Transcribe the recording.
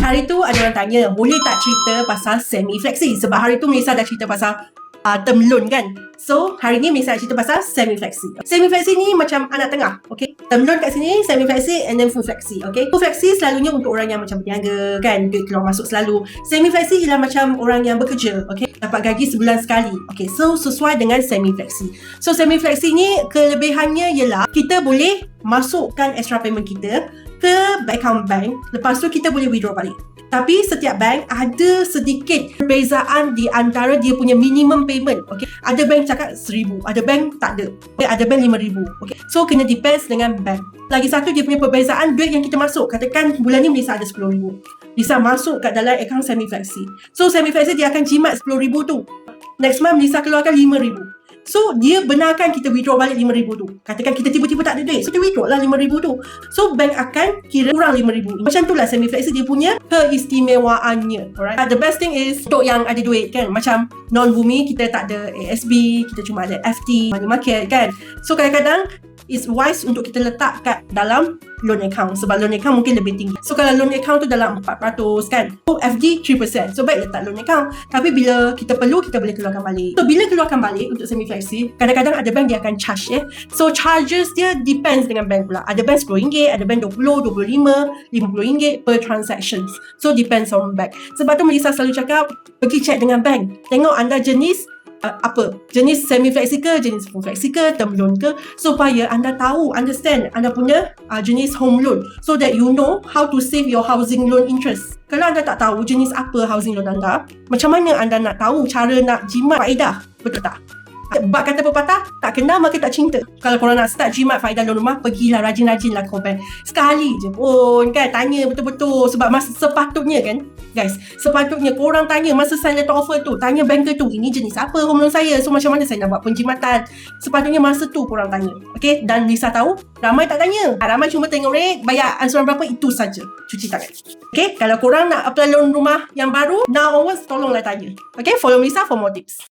hari tu ada orang tanya, boleh tak cerita pasal semi-flexi? Sebab hari tu Melissa dah cerita pasal term loan kan. So hari ni Melissa nak cerita pasal semi-flexi. Semi-flexi ni macam anak tengah, okay? Term loan kat sini, semi-flexi and then full flexi, okay? Full flexi selalunya untuk orang yang macam berniaga kan, duit keluar masuk selalu. Semi-flexi ialah macam orang yang bekerja, okay? Dapat gaji sebulan sekali, okay? So sesuai dengan semi-flexi. So semi-flexi ni kelebihannya ialah kita boleh masukkan extra payment kita ke account bank, lepas tu kita boleh withdraw balik. Tapi setiap bank ada sedikit perbezaan di antara dia punya minimum payment. Okay? Ada bank cakap 1,000, ada bank tak ada. Okay? Ada bank 5,000. Okay? So kena depends dengan bank. Lagi satu, dia punya perbezaan duit yang kita masuk. Katakan bulan ni Melissa ada 10,000. Melissa masuk kat dalam account semi-flexi. So semi-flexi dia akan jimat 10,000 tu. Next month Melissa keluarkan 5,000. So dia benarkan kita withdraw balik 5,000 tu. Katakan kita tiba-tiba tak ada duit, so dia withdraw lah 5,000 tu. So bank akan kira kurang 5,000. Macam tu lah semi-flexi dia punya keistimewaannya. Alright. The best thing is untuk yang ada duit kan, macam non-bumi kita tak ada ASB, kita cuma ada FT, money market kan. So kadang-kadang it's wise untuk kita letak kat dalam loan account, sebab loan account mungkin lebih tinggi. So kalau loan account tu dalam 400 kan, so FD 3%, so baik letak loan account. Tapi bila kita perlu, kita boleh keluarkan balik. So bila keluarkan balik untuk semi-flexi, kadang-kadang ada bank dia akan charge So charges dia depends dengan bank pula. Ada bank RM10, ada bank RM20, RM25, RM50 per transactions. So depends on bank. Sebab tu Melissa selalu cakap, pergi check dengan bank, tengok anda jenis apa, jenis semi-flexi ke, jenis full flexi ke, term loan ke, supaya anda tahu, understand anda punya jenis home loan, so that you know how to save your housing loan interest. Kalau anda tak tahu jenis apa housing loan anda, macam mana anda nak tahu cara nak jimat faedah? Betul tak? Bab kata pepatah, tak kenal maka tak cinta. Kalau korang nak start jimat faedah loan rumah, pergilah rajin-rajinlah ke bank. Sekali je pun kan, tanya betul-betul. Sebab masa sepatutnya kan guys, sepatutnya korang tanya masa sign letter offer tu, tanya banker tu, ini jenis apa home loan saya, so macam mana saya nak buat penjimatan. Sepatutnya masa tu korang tanya, okay? Dan Lisa tahu ramai tak tanya, ramai cuma tengok rate, bayar ansuran berapa, itu saja, cuci tangan. Okay, kalau korang nak apply loan rumah yang baru, now onwards tolonglah tanya. Okay, follow Lisa for more tips.